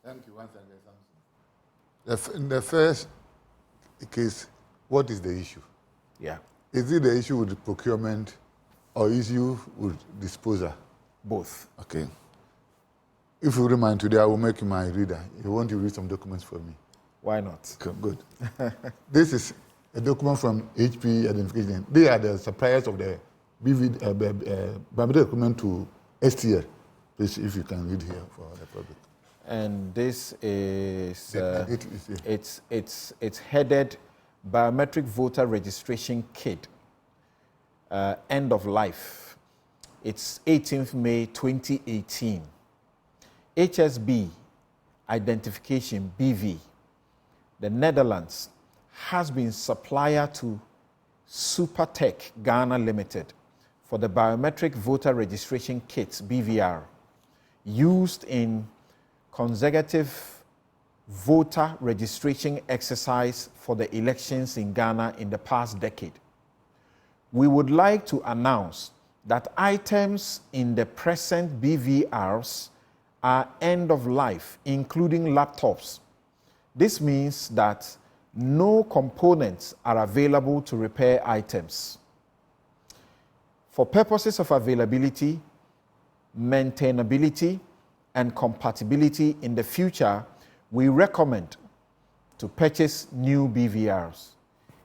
Thank you once again, in the first case, what is the issue? Yeah. Is it the issue with procurement or issue with disposal? Both. Okay. If you remind today, I will make you my reader. You want to read some documents for me? Why not? Okay, good. This is a document from HP Identification. They are the suppliers of the biometric equipment to STL. Please, if you can read here for the public. And this is it's headed Biometric Voter Registration Kit, end of life. It's 18th May 2018. HSB Identification BV, the Netherlands, has been supplier to Supertech Ghana Limited for the Biometric Voter Registration Kits BVR used in consecutive voter registration exercise for the elections in Ghana in the past decade. We would like to announce that items in the present BVRs are end of life, including laptops. This means that no components are available to repair items. For purposes of availability, maintainability, and compatibility in the future, we recommend to purchase new BVRs.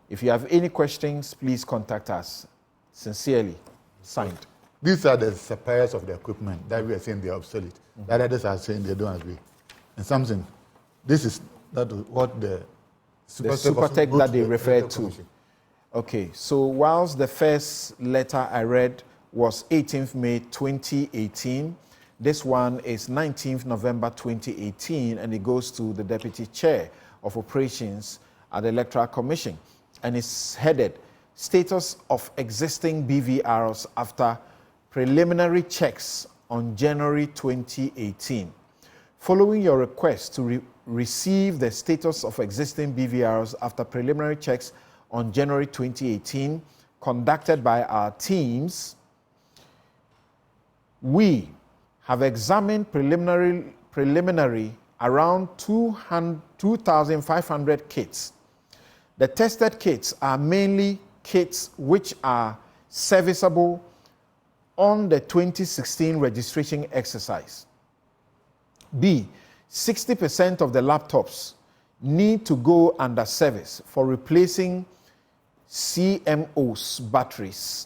If you have any questions, please contact us. Sincerely, signed. These are the suppliers of the equipment that we are saying they are obsolete. That others are saying they don't agree. And something, this is what the Supertech that they referred to. Okay, so whilst the first letter I read was 18th May 2018, this one is 19th November 2018, and it goes to the Deputy Chair of Operations at the Electoral Commission, and it's headed Status of Existing BVRs After Preliminary Checks on January 2018. Following your request to receive the status of existing BVRs after preliminary checks on January 2018 conducted by our teams, we have examined preliminary around 2,500 kits. The tested kits are mainly kits which are serviceable on the 2016 registration exercise. B, 60% of the laptops need to go under service for replacing CMOS batteries,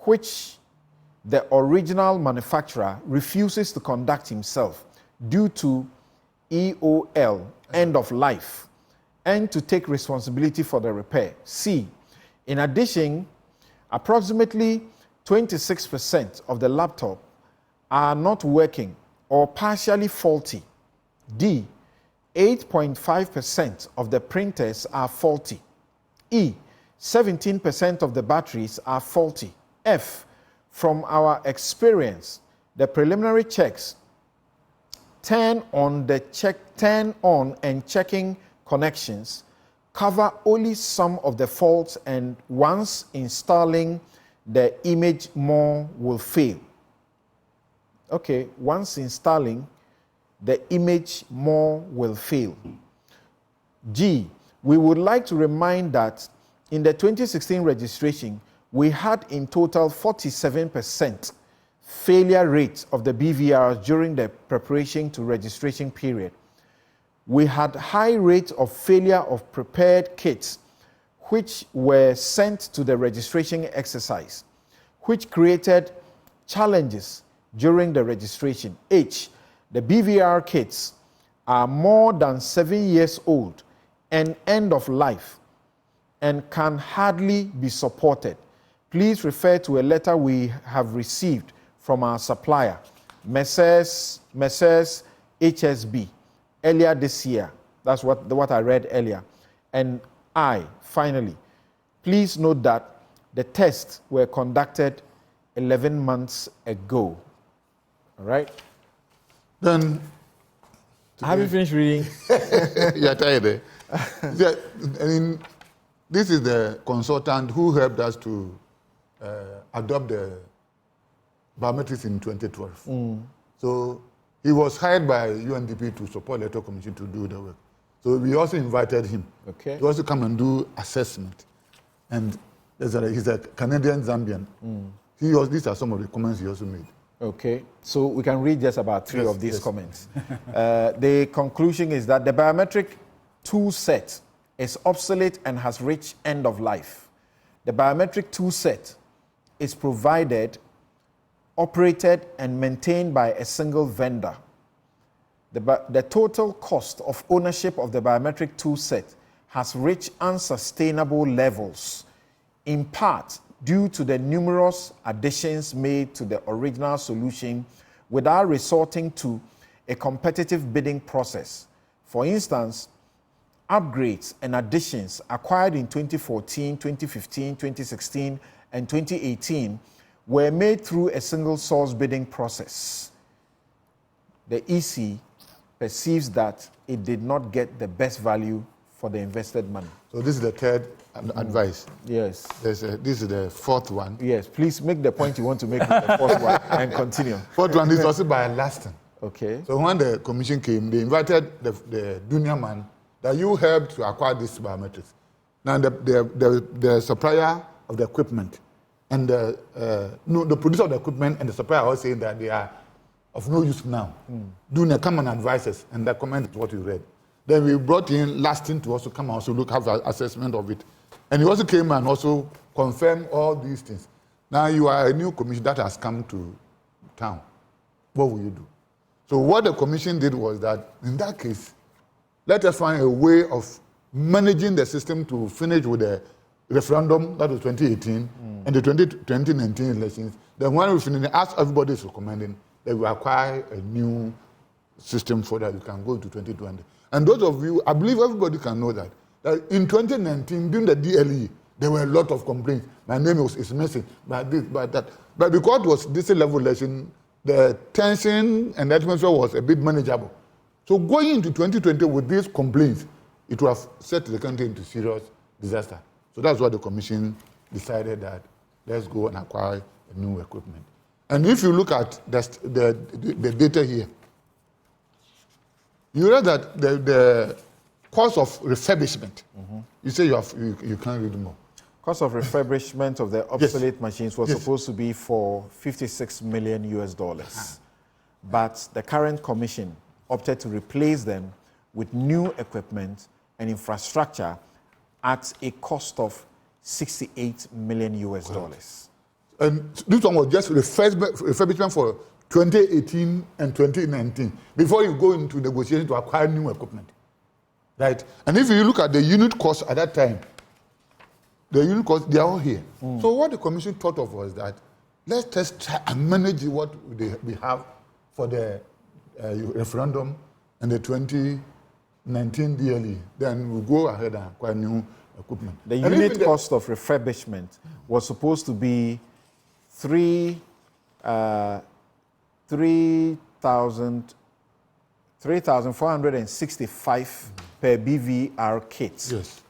which the original manufacturer refuses to conduct himself due to EOL, end of life, and to take responsibility for the repair. C, in addition, approximately 26% of the laptop are not working or partially faulty. D, 8.5% of the printers are faulty. E, 17% of the batteries are faulty. F, from our experience, the preliminary checks turn on and checking connections cover only some of the faults, and once installing, the image more will fail. Okay, once installing, the image more will fail. G, we would like to remind that in the 2016 registration, we had in total 47% failure rate of the BVRs during the preparation to registration period. We had high rate of failure of prepared kits which were sent to the registration exercise, which created challenges during the registration. H, the BVR kits are more than 7 years old and end of life and can hardly be supported. Please refer to a letter we have received from our supplier, Messrs. HSB, earlier this year. That's what I read earlier. And I, finally, please note that the tests were conducted 11 months ago. All right? Then, I haven't finished reading. you're tired, eh? Yeah, I mean, this is the consultant who helped us to adopt the biometrics in 2012. So He was hired by UNDP to support the Electoral Commission to do the work. So we also invited him to also come and do assessment. And he's a Canadian Zambian. These are some of the comments he also made. Okay, so we can read just about three of these comments. The conclusion is that the biometric tool set is obsolete and has reached end of life. The biometric tool set is provided, operated, and maintained by a single vendor. The total cost of ownership of the biometric tool set has reached unsustainable levels, in part due to the numerous additions made to the original solution without resorting to a competitive bidding process. For instance, upgrades and additions acquired in 2014, 2015, 2016, and 2018 were made through a single source bidding process. The EC perceives that it did not get the best value for the invested money. So this is the third advice. Yes. This is the fourth one. Yes, please make the point you want to make with the fourth one and continue. Fourth one is also by lasting. Okay. So when the commission came, they invited the junior man that you helped to acquire these biometrics. Now the supplier of the equipment and the producer of the equipment and the supplier are all saying that they are of no use now. Dunia come and advise us, and that comment is what you read. Then we brought in Lasting to also come and also have an assessment of it. And he also came and also confirmed all these things. Now you are a new commission that has come to town. What will you do? So what the commission did was that, in that case, let us find a way of managing the system to finish with the referendum, that was 2018, and the 2019 elections. Then when we finish, as everybody is recommending, that we acquire a new system so that we can go to 2020. And those of you, I believe everybody can know that in 2019, during the DLE, there were a lot of complaints. My name is missing, by this, by that. But because it was this level election, the tension and the atmosphere was a bit manageable. So going into 2020 with these complaints, it would have set the country into serious disaster. So that's why the commission decided that let's go and acquire a new equipment. And if you look at the data here, you read that the cost of refurbishment, you say you can't read more. Cost of refurbishment of the obsolete machines was supposed to be for $56 million US. But the current commission opted to replace them with new equipment and infrastructure at a cost of $68 million US. And this one was just refurbishment for 2018 and 2019 before you go into negotiation to acquire new equipment, right? And if you look at the unit cost at that time, the unit cost, they are all here. So what the commission thought of was that let's just try and manage what we have for the referendum and the 2019 DLE. Then we'll go ahead and acquire new equipment. The unit cost of refurbishment was supposed to be $3,465 per BVR kit. Yes.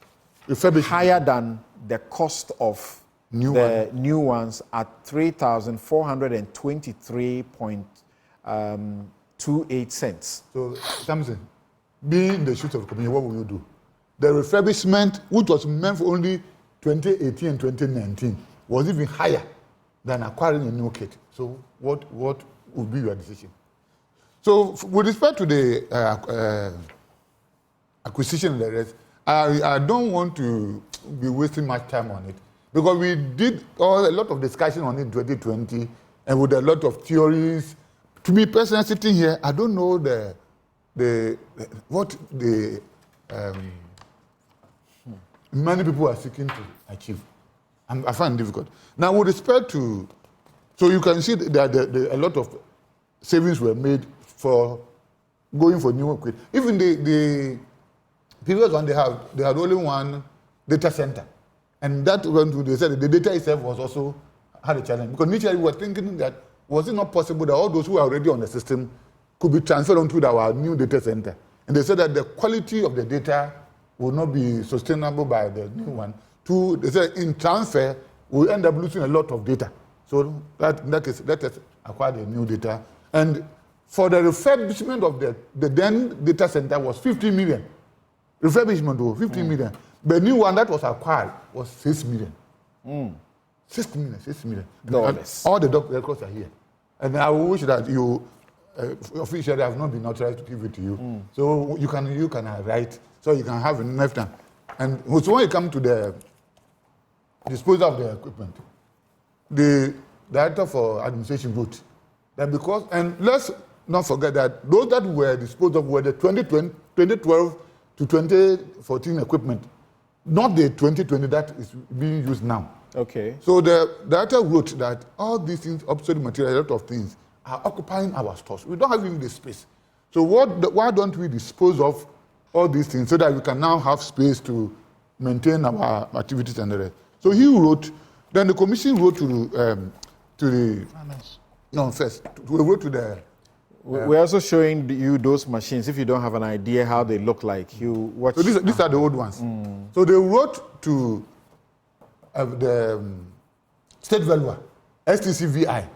Higher than the cost of new ones at $3,423.28. So, Samson, being the shoes of the community, what will you do? The refurbishment, which was meant for only 2018 and 2019, was even higher than acquiring a new kit. So what would be your decision? So with respect to the acquisition and the rest, I don't want to be wasting much time on it because we did a lot of discussion on it in 2020 and with a lot of theories. To me personally, sitting here, I don't know what many people are seeking to achieve. I find it difficult. Now, with respect to, so you can see that a lot of savings were made for going for new equipment. Even the previous one, they had only one data center. And that when they said the data itself was also had a challenge. Because initially we were thinking that was it not possible that all those who are already on the system could be transferred onto our new data center. And they said that the quality of the data will not be sustainable by the new one. They said in transfer, we'll end up losing a lot of data. So in that case, let us acquire the new data. And for the refurbishment of the then data center was 50 million. Refurbishment was 50 million. The new one that was acquired was 6 million. 6 million. Dollars. All the records are here. And I wish that you officially have not been authorized to give it to you. So you can write, so you can have enough time. And so when you come to the disposal of the equipment, the director for administration wrote that because, and let's not forget that those that were disposed of were the 2012 to 2014 equipment, not the 2020 that is being used now. Okay. So the director wrote that all these things, obsolete material, a lot of things, are occupying our stores. We don't have even the space. So why don't we dispose of all these things so that we can now have space to maintain our activities and the rest? So he wrote, then the commission wrote to the no, first, we wrote to the... We're also showing you those machines. If you don't have an idea how they look like, you watch... So these are the old ones. So they wrote to the state valuer, STCVI.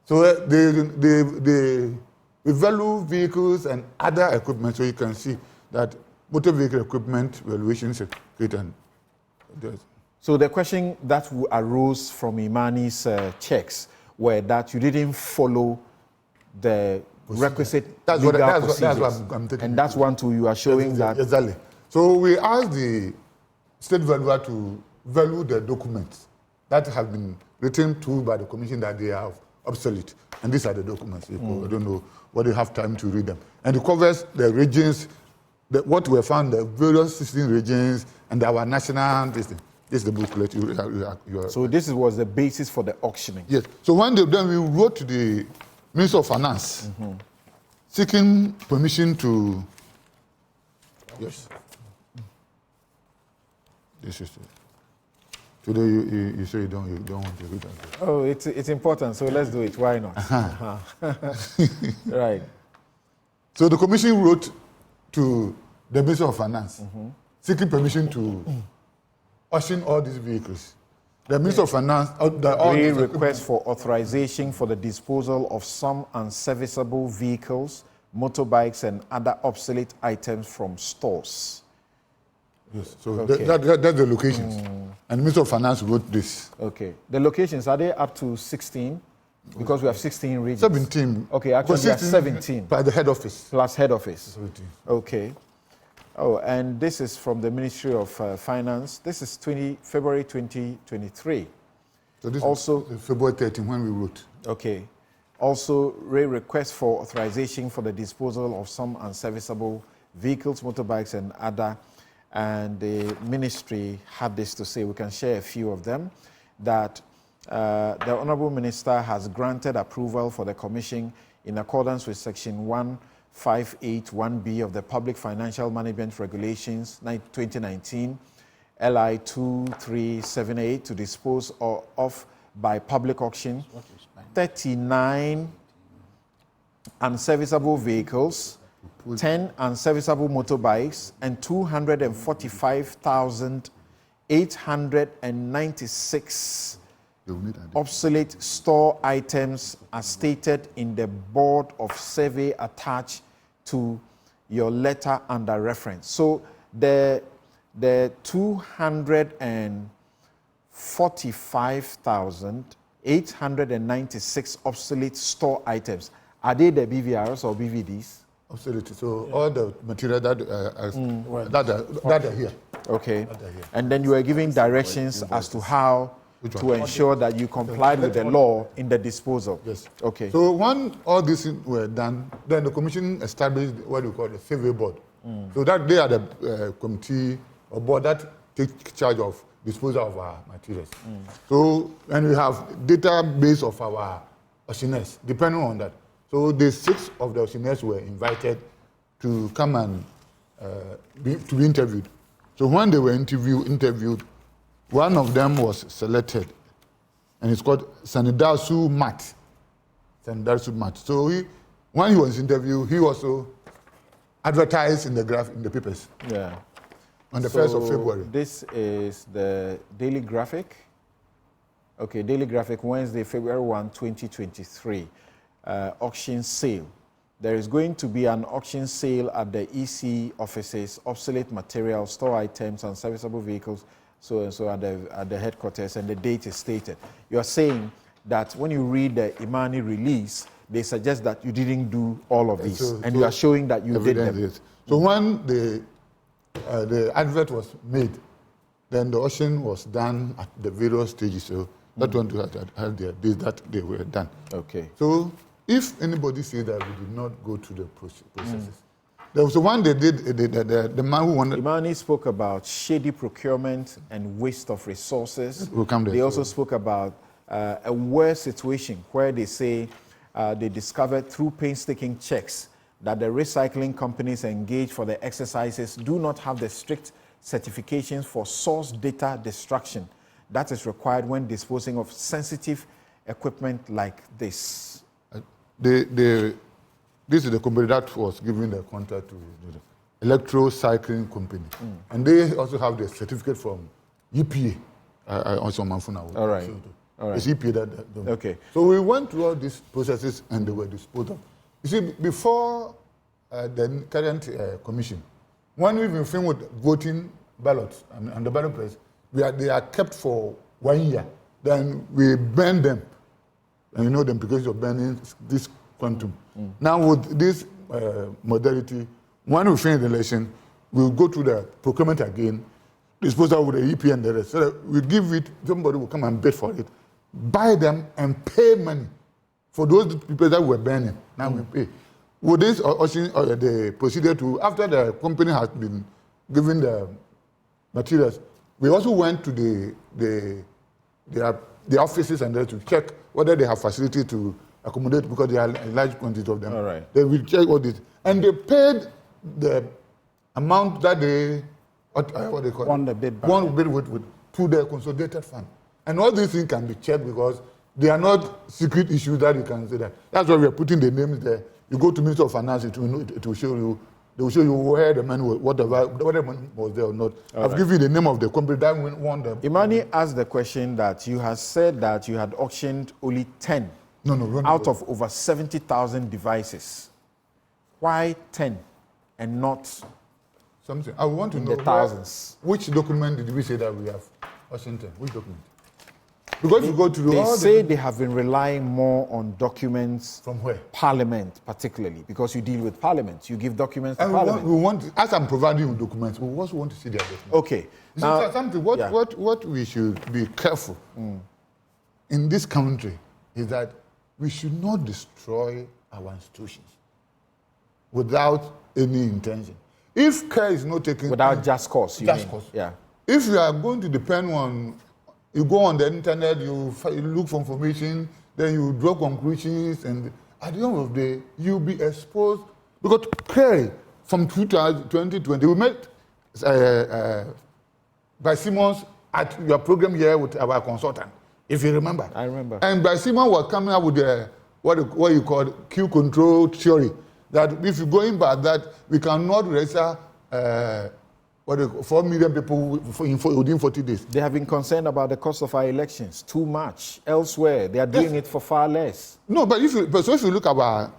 So they value vehicles and other equipment, so you can see that motor vehicle equipment valuations and so the question that arose from Imani's checks were that you didn't follow the requisite legal procedures. That's what I'm taking. And that's one too, you are showing that. Exactly. So we asked the state valuer to value the documents that have been written to by the commission that they are obsolete. And these are the documents. I don't know whether you have time to read them. And it covers the regions, what we found, the various 16 regions, and our national system. This is the booklet. So this was the basis for the auctioning? Yes. So then we wrote to the Minister of Finance seeking permission to... Yes. This is it. Today you say you don't want to read that. Oh, it's important, so let's do it. Why not? Right. So the commission wrote to the Minister of Finance seeking permission to auction all these vehicles. The Minister of Finance... request for authorization for the disposal of some unserviceable vehicles, motorbikes, and other obsolete items from stores. Yes, so okay. That's the locations. And the Minister of Finance wrote this. Okay. The locations, are they up to 16? Because we have 16 regions. 17. Okay, actually there are 17. By the head office. Plus head office. 17. Okay. Oh, and this is from the Ministry of Finance. This is February 2023. So this also is February 13 when we wrote. Okay. Also, request for authorization for the disposal of some unserviceable vehicles, motorbikes, and other. And the ministry had this to say. We can share a few of them. That the Honourable Minister has granted approval for the Commission in accordance with Section 158(1)(b) of the Public Financial Management Regulations 2019, LI 2378, to dispose of by public auction 39 unserviceable vehicles, 10 unserviceable motorbikes, and 245,896 obsolete store items as stated in the board of survey attached to your letter under reference. So the 245,896 obsolete store items, are they the BVRs or BVDs? Obsolete. So all the material that are here. Okay. And then you are giving directions as to how to ensure that you complied with the law in the disposal. Yes. Okay. So when all these things were done, then the commission established what we call the survey board. So that they are the committee or board that take charge of disposal of our materials. So, and we have database of our auctioneers, depending on that. So the 6 of the auctioneers were invited to come and be interviewed. So when they were interviewed, one of them was selected, and it's called Sanidasu Mat. Sanidasu Mat. So when he was interviewed, he also advertised in the papers. Yeah. On the 1st of February. This is the Daily Graphic. Okay, Daily Graphic, Wednesday, February 1, 2023. Auction sale. there is going to be an auction sale at the EC offices, obsolete materials, store items, and serviceable vehicles, so and so at the headquarters, and the date is stated. You are saying that when you read the Imani release, they suggest that you didn't do all of these, and you are showing that you did them. Is. So when the advert was made, then the auction was done at the various stages. So that one had their days that they were done. Okay. So if anybody says that we did not go through the processes, there was one they did, the man who wanted... Imani spoke about shady procurement and waste of resources. We'll come there. They also spoke about a worse situation where they say they discovered through painstaking checks that the recycling companies engaged for the exercises do not have the strict certifications for source data destruction that is required when disposing of sensitive equipment like this. This is the company that was giving the contract to the electro-cycling company. And they also have the certificate from EPA. Also, all right. All right. It's EPA that okay. So we went through all these processes and they were disposed of. You see, before the current commission, when we've been filmed with voting ballots and the ballot press, they are kept for 1 year. Then we burn them. And you know the implications of burning this quantum. Now with this modality, when we finish the election, we'll go to the procurement again, dispose out with the EP and the rest. So we give it, somebody will come and bid for it, buy them and pay money for those people that were burning. Now we pay. With this the procedure to, after the company has been given the materials, we also went to the offices and there to check whether they have facility to accommodate, because there are a large quantity of them. All right. They will check all this. And they paid the amount that they, what they call Won the bid back. Won bid with to the consolidated fund. And all these things can be checked because they are not secret issues that you can say that. That's why we are putting the names there. You go to Minister of Finance, it will show you. They will show you where the money was, whether money was there or not. I've given you the name of the company that won the... Imani asked the question that you had said that you had auctioned only 10 out of over 70,000 devices. Why 10 and not something? I want to in know the thousands. Which document did we say that we have auctioned 10? Which document? Because you go to they say they have been relying more on documents from where? Parliament, particularly, because you deal with Parliament. You give documents to and Parliament. We want, as I'm providing you documents, we also want to see their documents. Okay. Now, something, what we should be careful in this country is that we should not destroy our institutions without any intention. If care is not taken... Without just cause, you just mean? cause. Yeah. If you are going to depend on... You go on the internet, you look for information, then you draw conclusions, and at the end of the day, you'll be exposed. Because Kerry, from 2020, we met by Simmons at your program here with our consultant, if you remember. I remember. And by Simmons was coming up with the, what you call Q control theory, that if you're going by that, we cannot register 4 million people within 40 days. They have been concerned about the cost of our elections too much. Elsewhere, they are doing it for far less. No, but if you look at our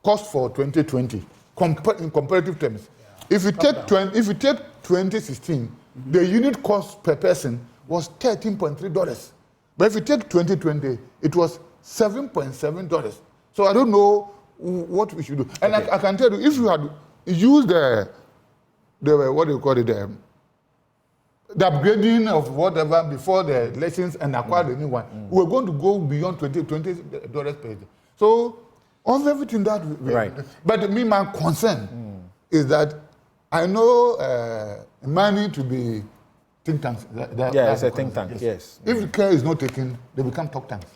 cost for 2020, in comparative terms, if you take 2016, the unit cost per person was $13.3. But if you take 2020, it was $7.7. So I don't know what we should do. And I can tell you, if you had used the what do you call it, the upgrading of whatever before the elections and acquired a new one, we're going to go beyond $20 per day. So, of everything that right. But my concern is that I know money to be think tanks. It's a think tank, yes. If care is not taken, they become talk tanks.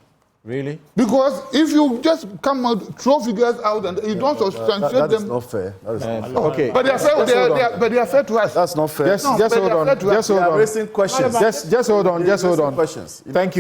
Really? Because if you just come out, throw figures out, and you don't substantiate them. That is not fair. That is not fair. Okay. But they are fair. But they are fair to us. That's not fair. Just hold on. Just hold on. Raising questions. Just hold on. Just hold on. Questions. Thank you.